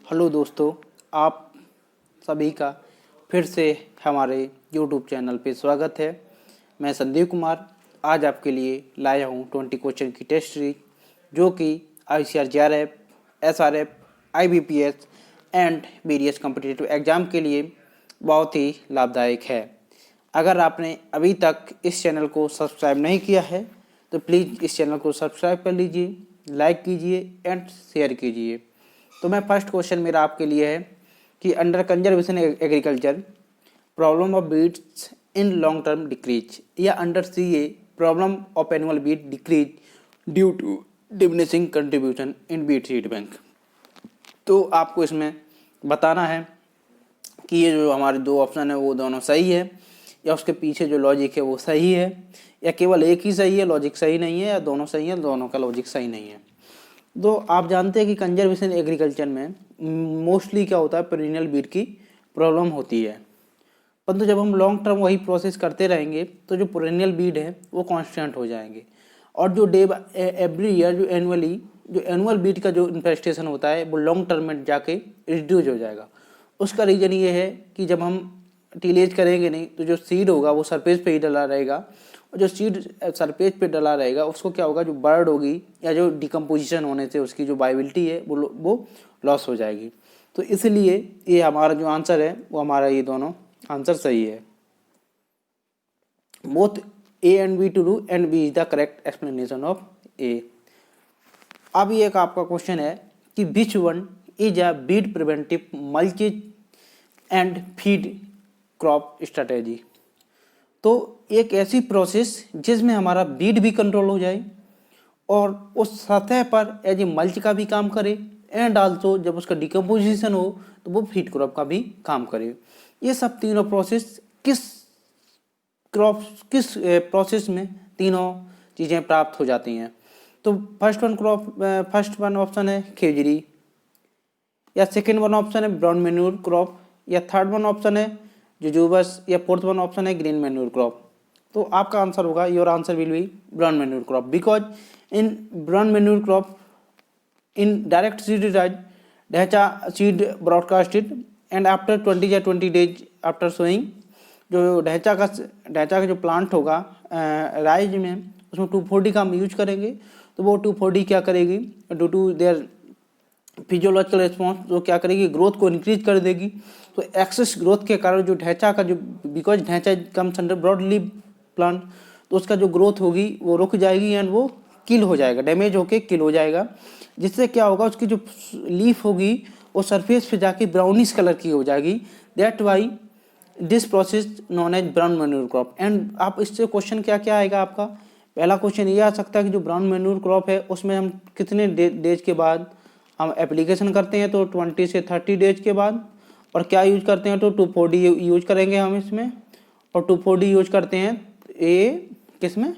Hello दोस्तों, आप सभी का फिर से हमारे यूट्यूब चैनल पे स्वागत है। मैं संदीप कुमार आज आपके लिए लाया हूँ 20 क्वेश्चन की टेस्ट सीरीज जो कि ICAR JRF, SRF, IBPS and various competitive exam के लिए बहुत ही लाभदायक है। अगर आपने अभी तक इस चैनल को सब्सक्राइब नहीं किया है तो प्लीज़ इस चैनल को सब्सक्राइब कर लीजिए, लाइक कीजिए एंड शेयर कीजिए। तो मैं फर्स्ट क्वेश्चन मेरा आपके लिए है कि under conservation agriculture problem of weeds in long term decrease या under CA problem of annual weed decrease due to diminishing contribution in weed seed bank. तो आपको इसमें बताना है कि ये जो हमारे दो ऑप्शन है वो दोनों सही है या उसके पीछे जो लॉजिक है वो सही है या केवल एक ही सही है, लॉजिक सही नहीं है, या दोनों सही है, दोनों का लॉजिक सही नहीं है। तो आप जानते हैं कि कंजर्वेशन एग्रीकल्चर में मोस्टली क्या होता है, पेरिनियल बीट की प्रॉब्लम होती है। परंतु जब हम लॉन्ग टर्म वही प्रोसेस करते रहेंगे तो जो पेरिनियल बीट है वो कांस्टेंट हो जाएंगे और जो एवरी ईयर जो एनुअल बीट का जो इन्फेस्टेशन होता है वो लॉन्ग टर्म में जाके रिड्यूज हो जाएगा। उसका रीज़न ये है कि जब हम टीलेज करेंगे नहीं तो जो सीड होगा वो सरफेस पे ही डला रहेगा और जो सीड सरफेस पे डला रहेगा उसको क्या होगा, जो बर्ड होगी या जो डिकम्पोजिशन होने से उसकी जो वाइबिलिटी है वो लॉस हो जाएगी। तो इसलिए ये हमारा जो आंसर है वो हमारा ये दोनों आंसर सही है। Both A and B to do and B is the correct explanation of A। अब ये एक आपका क्वेश्चन है कि which one is a beat preventive mulching and feed crop strategy. तो एक ऐसी प्रोसेस जिसमें हमारा बीट भी कंट्रोल हो जाए और उस सतह पर एज ए मल्च का भी काम करे एंड आल्सो जब उसका डिकम्पोजिशन हो तो वो फीड क्रॉप का भी काम करे। ये सब तीनों प्रोसेस किस प्रोसेस में तीनों चीज़ें प्राप्त हो जाती हैं। तो फर्स्ट वन ऑप्शन है खेजरी, या सेकेंड वन ऑप्शन है ब्राउन मैन्योर क्रॉप, या थर्ड वन ऑप्शन है जुजुबस, या फोर्थ वन ऑप्शन है ग्रीन मैन्योर क्रॉप। तो आपका आंसर होगा, your answer will be brown manure crop, because in brown manure crop in direct seed rice dhaincha seed broadcasted and after 20 days after sowing जो ढैंचा का जो plant होगा rise में उसमें 2,4-D का हम यूज करेंगे। तो वो 2,4-D क्या करेगी, due to their physiological response जो क्या करेगी, ग्रोथ को इंक्रीज कर देगी। तो एक्सेस ग्रोथ के कारण जो ढैंचा का जो because dhaincha comes under broad leaf plant, तो उसका जो ग्रोथ होगी वो रुक जाएगी एंड वो किल हो जाएगा, डैमेज होके किल हो जाएगा। जिससे क्या होगा, उसकी जो लीफ होगी वो सरफेस पे जाके ब्राउनिश कलर की हो जाएगी। That why this process known as brown manure crop. And आप इससे क्वेश्चन क्या क्या आएगा आपका, पहला क्वेश्चन ये आ सकता है कि जो ब्राउन मैन्योर क्रॉप है उसमें हम कितने डेज के बाद हम एप्लीकेशन करते हैं, तो 20 से 30 डेज के बाद। और क्या यूज करते हैं, तो 2,4-D यूज करेंगे हम इसमें, और 2,4-D यूज करते हैं ये किस में,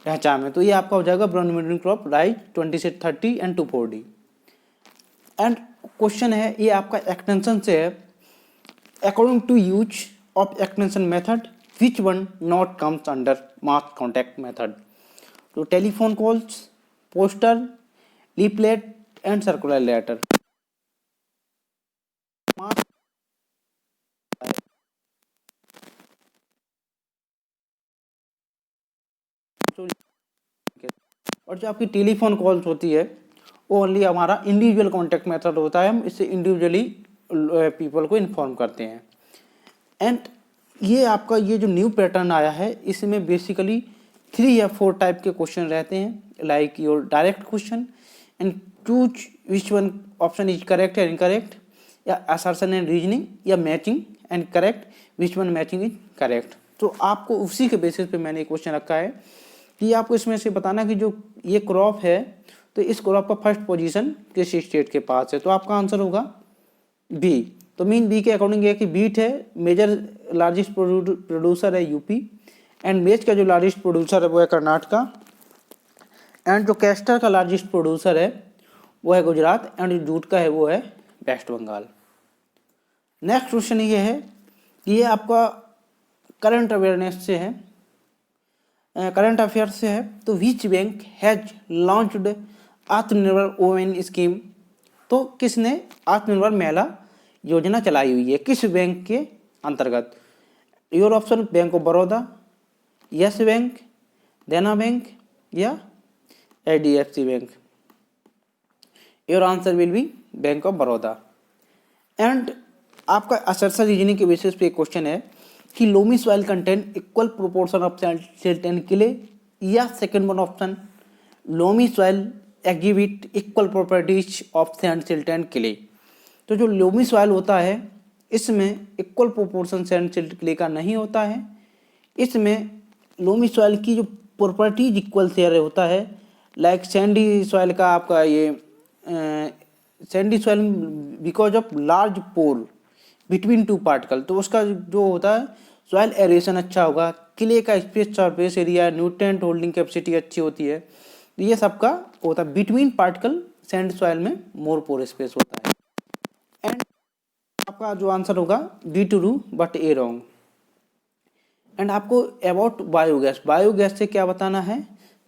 ढांचा में। तो ये आपका हो जाएगा ब्राउन मैन्योर क्रॉप राइज 20 से 30 एंड 2,4-D। एंड क्वेश्चन है ये आपका एक्सटेंशन से है, according to use of extension method which one not comes under mass contact method. तो telephone calls, poster, leaflet and circular letter. और जो आपकी टेलीफोन कॉल्स होती है वो ओनली हमारा इंडिविजुअल कॉन्टैक्ट मेथड होता है, हम इससे इंडिविजुअली पीपल को इन्फॉर्म करते हैं। एंड ये आपका ये जो न्यू पैटर्न आया है इसमें बेसिकली 3 या 4 टाइप के क्वेश्चन रहते हैं, like your direct question and choose which one option is correct या इनकरेक्ट, या असर्शन एंड रीजनिंग, या matching and correct which one matching is correct. तो आपको उसी के बेसिस पे मैंने क्वेश्चन रखा है कि आपको इसमें से बताना कि जो ये क्रॉप है तो इस क्रॉप का फर्स्ट पोजीशन किस स्टेट के पास है। तो आपका आंसर होगा बी। तो मीन बी के अकॉर्डिंग ये कि बीट है, मेजर लार्जेस्ट प्रोड्यूसर है यूपी, एंड मेज का जो लार्जेस्ट प्रोड्यूसर है वो है कर्नाटका, एंड जो कैस्टर का लार्जेस्ट प्रोड्यूसर है वो है गुजरात, एंड जो जूट का है वो है वेस्ट बंगाल। नेक्स्ट क्वेश्चन ये है कि ये आपका करंट अवेयरनेस से है, करंट अफेयर से है। तो विच बैंक हैज लॉन्च्ड आत्मनिर्भर वुमेन स्कीम तो किसने आत्मनिर्भर महिला योजना चलाई हुई है, किस बैंक के अंतर्गत? Your option bank of Baroda, yes bank, देना बैंक या HDFC bank. Your answer will B bank of Baroda. And आपका असरसा रीजनिंग के बेसिस पे एक क्वेश्चन है कि loamy soil contain equal proportion of silt and clay, या second one option loamy soil exhibit equal properties of sand, silt and clay. तो जो loamy soil होता है इसमें equal proportion sand, silt, clay का नहीं होता है। इसमें लोमी सॉइल की जो प्रॉपर्टीज इक्वल शेयर होता है, लाइक सैंडी सॉइल का आपका ये sandy soil because of large pore between two particle, तो उसका जो होता है सॉइल एरेशन अच्छा होगा, क्ले का space surface area, nutrient holding capacity अच्छी होती है, तो ये सबका होता है। बिटवीन पार्टिकल सैंड सॉइल में मोर पोर स्पेस होता है। एंड आपका जो आंसर होगा B true but A wrong. And आपको अबाउट बायोगैस, बायोगैस से क्या बताना है,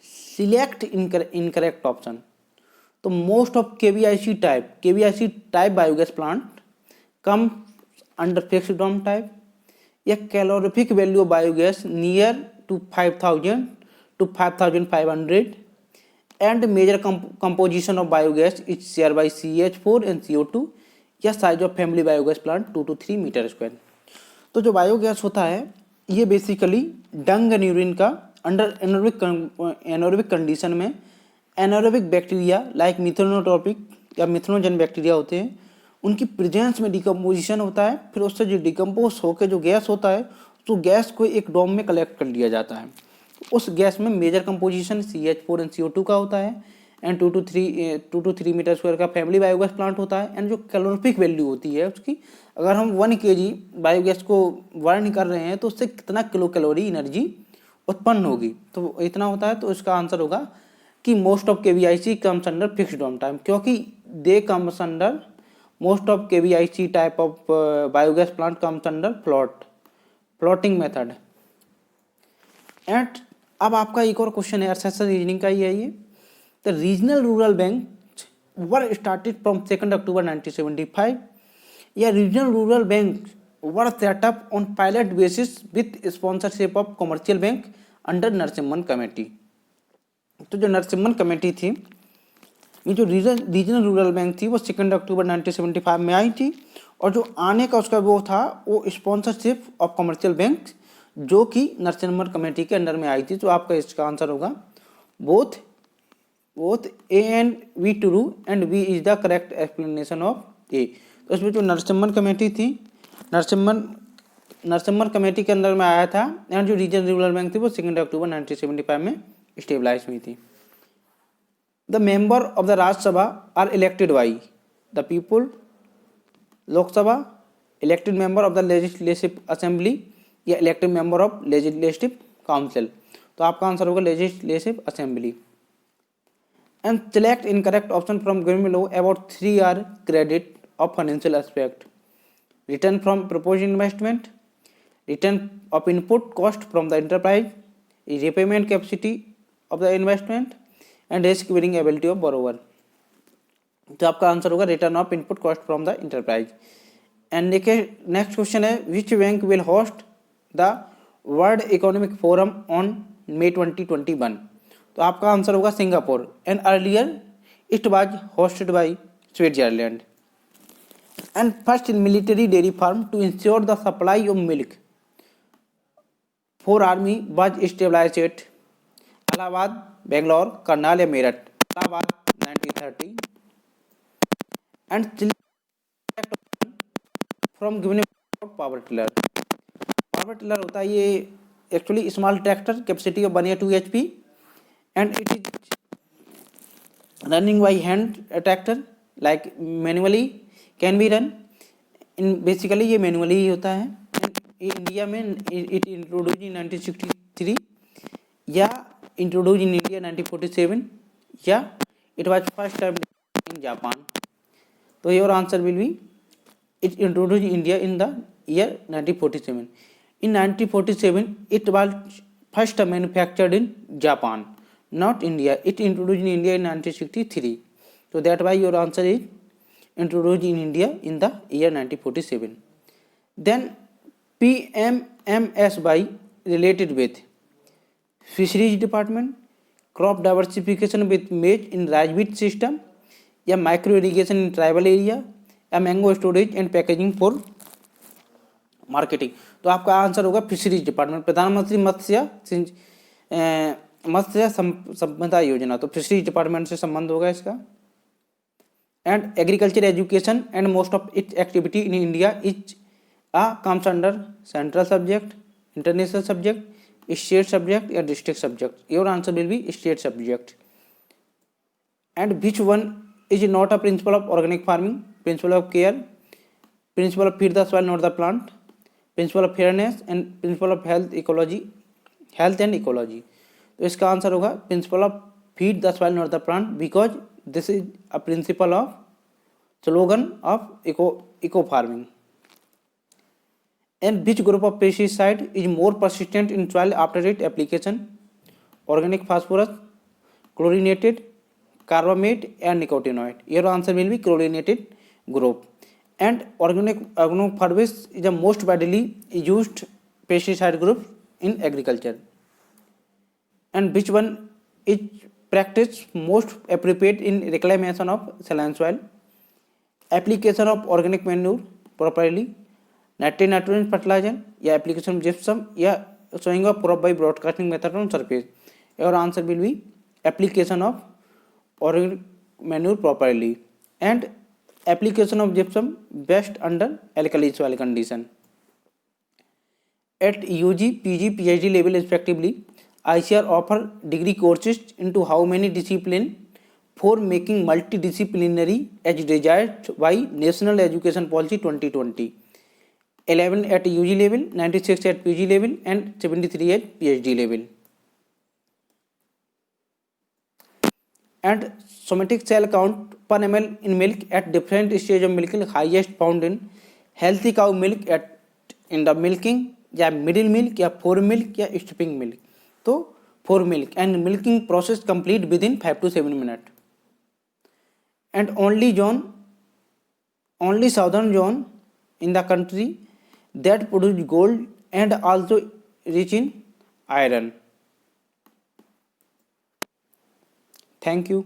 सिलेक्ट इनकरेक्ट ऑप्शन। तो most of KBIC type biogas plant come under fixed dome type, या calorific value of biogas near to 5000 to 5500, and major composition of biogas is share by CH4 and CO2, या size of family biogas plant 2 to 3 metre square. तो जो biogas होता है ये basically Dang and urine का under anaerobic condition में anaerobic bacteria like मिथेनोट्रोपिक या methanogen bacteria होते हैं, उनकी प्रेजेंस में डिकम्पोजिशन होता है। फिर उससे जो डिकम्पोज होकर जो गैस होता है तो गैस को एक डोम में कलेक्ट कर लिया जाता है। उस गैस में major composition CH4 and CO2 का होता है, एंड 2 to 3 मीटर स्क्वायर का फैमिली बायोगैस प्लांट होता है। एंड जो कैलोरीफिक वैल्यू होती है उसकी, अगर हम 1 kg बायोगैस को बर्न कर रहे हैं तो उससे कितना किलो कैलोरी एनर्जी उत्पन्न होगी, तो इतना होता है। तो इसका आंसर होगा कि most of KBIC comes under fixed dome time, क्योंकि they comes under most of KBIC type of biogas plant comes under floating method. And अब आपका एक और क्वेश्चन है अरसा रीजनिंग का ही है ये। The regional rural bank were started from 2 October 1975, या regional rural bank were set up on pilot basis with sponsorship of commercial bank under Narasimhan committee. तो जो नरसिम्हन कमेटी थी, ये जो रीजनल रूरल बैंक थी वो 2 October 1975 में आई थी, और जो आने का उसका वो था वो स्पॉन्सरशिप ऑफ कमर्शियल बैंक जो कि नरसिम्हन कमेटी के अंडर में आई थी। तो आपका इसका आंसर होगा both A and B true and B is the correct explanation of A। तो इसमें जो नरसिम्हन कमेटी थी, नरसिम्हन कमेटी के अंदर में आया था, एंड जो रीजनल रूरल बैंक थी वो 2 October 1975 में स्टेबलाइज हुई थी। The member of the Rajya Sabha are elected by the people, Lok Sabha elected member of the legislative assembly, या elected member of legislative council. तो आपका आंसर होगा legislative assembly. And select incorrect option from given below about 3 are credit of financial aspect, return from proposed investment, return of input cost from the enterprise, repayment capacity of the investment, and risk bearing ability of borrower। तो आपका answer होगा return of input cost from the enterprise. And देखिए next question है which bank will host the World Economic Forum on May 2021। तो आपका answer होगा Singapore, and earlier it was hosted by Switzerland. And first military dairy farm to ensure the supply of milk for army was established at Allahabad, Bangalore, Karnal या Meerut. Allahabad 1930। And from given power tiller. Power tiller होता है ये actually small tractor capacity of 1 या 2 HP, and it is running by hand tractor like manually can be run in, basically ये manually ही होता है। India में it introduce इन 1963, या introduce in India 1947, या it was first time in Japan. तो your answer will be it introduce in India in the year 1947। In 1947 it was first manufactured in Japan, not India. It introduce in India in 1963। तो that why your answer is introduced in India in the year 1947. Then PMMSY related with Fisheries Department, crop diversification with maize in rice wheat system, या micro irrigation in tribal area, या mango storage and packaging for marketing. तो आपका answer होगा fisheries department, प्रधानमंत्री मत्स्य संपदा योजना, तो fisheries department से संबंध होगा इसका। And agriculture education and most of its activity in India is comes under central subject, international subject, state subject या district subject. Your answer will be state subject. And which one is not a principle of organic farming? Principle of care, principle of feed the soil not the plant, principle of fairness and principle of health and ecology. तो इसका answer होगा principle of feed the soil not the plant, because this is a principle of slogan of eco farming. And which group of pesticide is more persistent in soil after its application? Organic phosphorus, chlorinated, carbamate and nicotinoid. Your answer will be chlorinated group. And organic organophosphorus is the most widely used pesticide group in agriculture. And which one is practiced most appropriate in reclamation of saline soil? Application of organic manure properly, nitrogen fertiliser, या application of gypsum, या showing of crop by broadcasting method on surface. Your answer will be application of organic manure properly, and application of gypsum best under alkali soil condition. At UG, PG, PhD level respectively, ICAR offer degree courses into how many disciplines for making multidisciplinary as desired by National Education Policy 2020. 11 at UG level, 96 at PG level and 73 at PhD level. And somatic cell count per ml in milk at different stage of milking highest found in healthy cow milk at in the milking, या middle milk, या fore milk, या stripping milk. तो fore milk, and milking process complete within 5 to 7 minutes. And only southern zone in the country that produce gold and also rich in iron. Thank you.